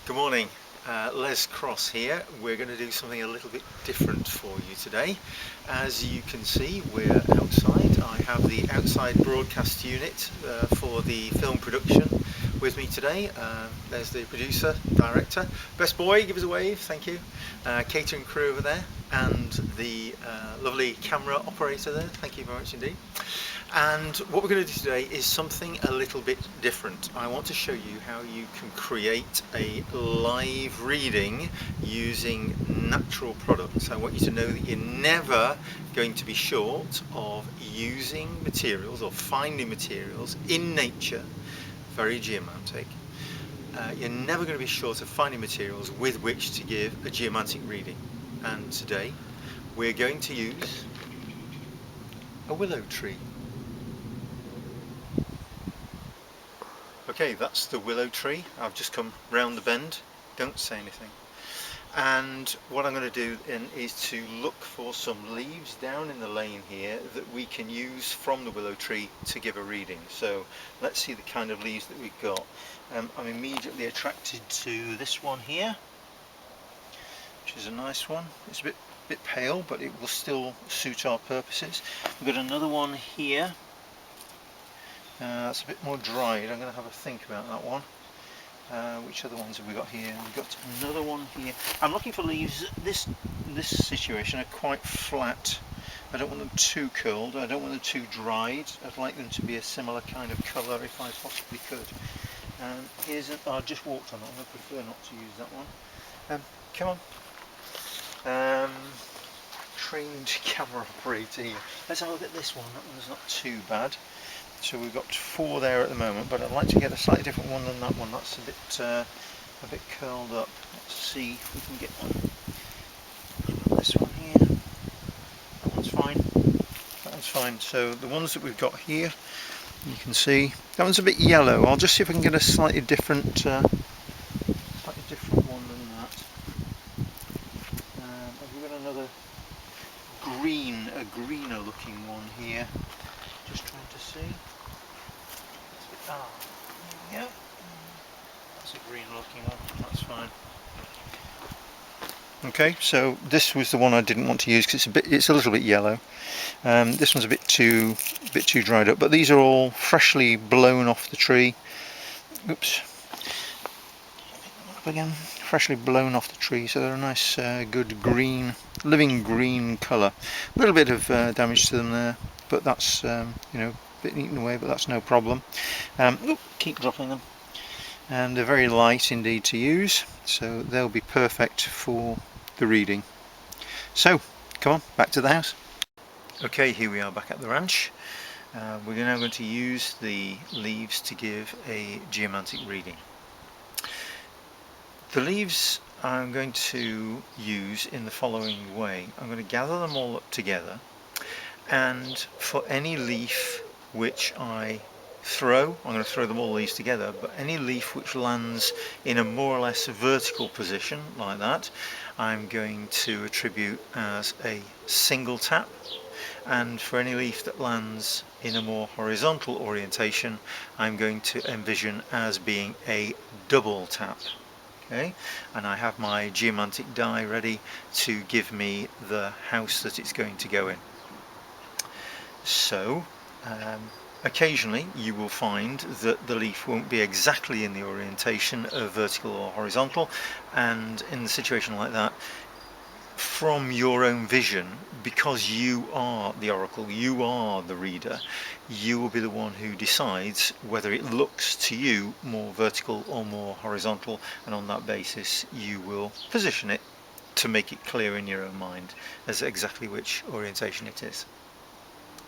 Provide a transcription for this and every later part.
Good morning, Les Cross here. We're going to do something a little bit different for you today. As you can see, we're outside. I have the outside broadcast unit for the film production with me today. There's the producer, director, best boy, give us a wave, thank you. Catering crew over there, and the lovely camera operator there, thank you very much indeed. And what we're going to do today is something a little bit different. I want to show you how you can create a live reading using natural products. I want you to know that you're never going to be short of using materials or finding materials in nature, very geomantic. You're never going to be short of finding materials with which to give a geomantic reading. And today we're going to use a willow tree. Okay, that's the willow tree. I've just come round the bend. Don't say anything. And what I'm going to do then is to look for some leaves down in the lane here that we can use from the willow tree to give a reading. So let's see the kind of leaves that we've got. I'm immediately attracted to this one here, which is a nice one. It's a bit pale, but it will still suit our purposes. We've got another one here. That's a bit more dried. I'm going to have a think about that one. Which other ones have we got here? We've got another one here. I'm looking for leaves. This situation are quite flat. I don't want them too curled. I don't want them too dried. I'd like them to be a similar kind of colour if I possibly could. Here's I just walked on that one. I prefer not to use that one. Come on. Trained camera operator here. Let's have a look at this one. That one's not too bad. So we've got 4 there at the moment, but I'd like to get a slightly different one than that one. That's a bit curled up. Let's see if we can get one. This one here. That one's fine. That one's fine. So the ones that we've got here, you can see that one's a bit yellow. I'll just see if I can get a slightly different one than that. Have we got another greener looking one here? Just trying to see. There we go. That's a green looking one, that's fine. Okay, so this was the one I didn't want to use because it's a little bit yellow. This one's a bit too dried up, but these are all freshly blown off the tree. Oops. Up again. Freshly blown off the tree, so they're a nice, good green, living green colour. A little bit of damage to them there, but that's bit eaten away, but that's no problem. Keep dropping them. And they're very light indeed to use, so they'll be perfect for the reading. So come on, back to the house. Okay, here we are back at the ranch. We're now going to use the leaves to give a geomantic reading. The leaves I'm going to use in the following way. I'm going to gather them all up together, and for any leaf which I throw, I'm going to throw them all these together, but any leaf which lands in a more or less vertical position like that, I'm going to attribute as a single tap, and for any leaf that lands in a more horizontal orientation, I'm going to envision as being a double tap. Okay, and I have my geomantic die ready to give me the house that it's going to go in. So occasionally you will find that the leaf won't be exactly in the orientation of vertical or horizontal, and in a situation like that, from your own vision, because you are the oracle, you are the reader, you will be the one who decides whether it looks to you more vertical or more horizontal, and on that basis you will position it to make it clear in your own mind as exactly which orientation it is.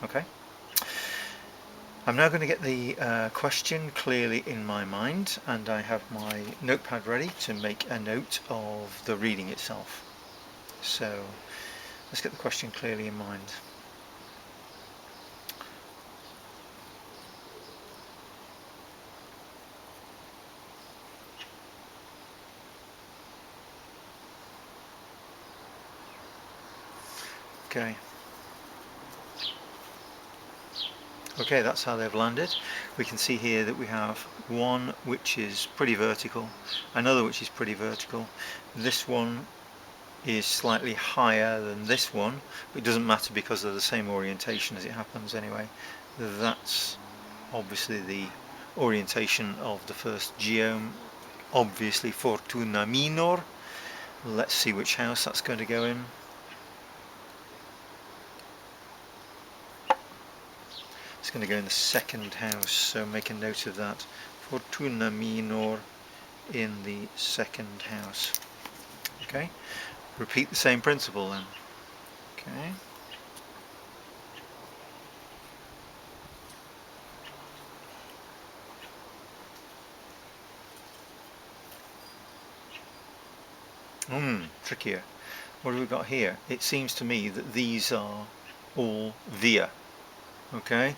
Okay? I'm now going to get the question clearly in my mind, and I have my notepad ready to make a note of the reading itself. So let's get the question clearly in mind. Okay. Okay, that's how they've landed. We can see here that we have one which is pretty vertical, another which is pretty vertical. This one is slightly higher than this one, but it doesn't matter because they're the same orientation as it happens anyway. That's obviously the orientation of the first geom, obviously Fortuna Minor. Let's see which house that's going to go in. It's going to go in the second house, so make a note of that. Fortuna Minor in the second house. Okay, repeat the same principle then. Okay. Trickier. What have we got here? It seems to me that these are all via. Okay,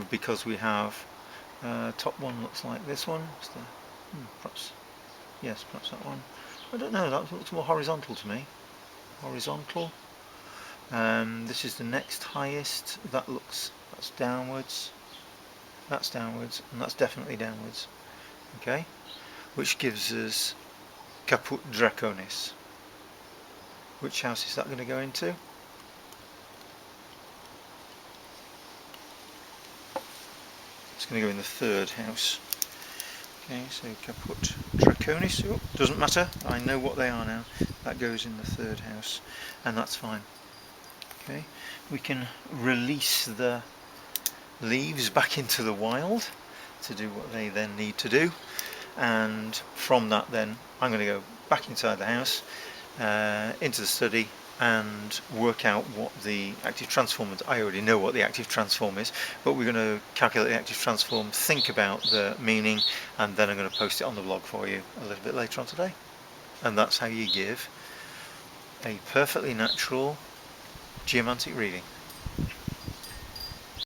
because we have top one looks like this one. Perhaps, yes, perhaps that one. I don't know, that looks more horizontal to me. Horizontal. This is the next highest. That's downwards. That's downwards, and that's definitely downwards. Okay, which gives us Caput Draconis. Which house is that going to go into? It's going to go in the third house. Okay, so Caput Draconis, oh, doesn't matter, I know what they are now. That goes in the third house, and that's fine. Okay, we can release the leaves back into the wild to do what they then need to do, and from that then I'm going to go back inside the house, into the study, and work out what the active transform is. I already know what the active transform is, but we're going to calculate the active transform, think about the meaning, and then I'm going to post it on the blog for you a little bit later on today. And that's how you give a perfectly natural geomantic reading.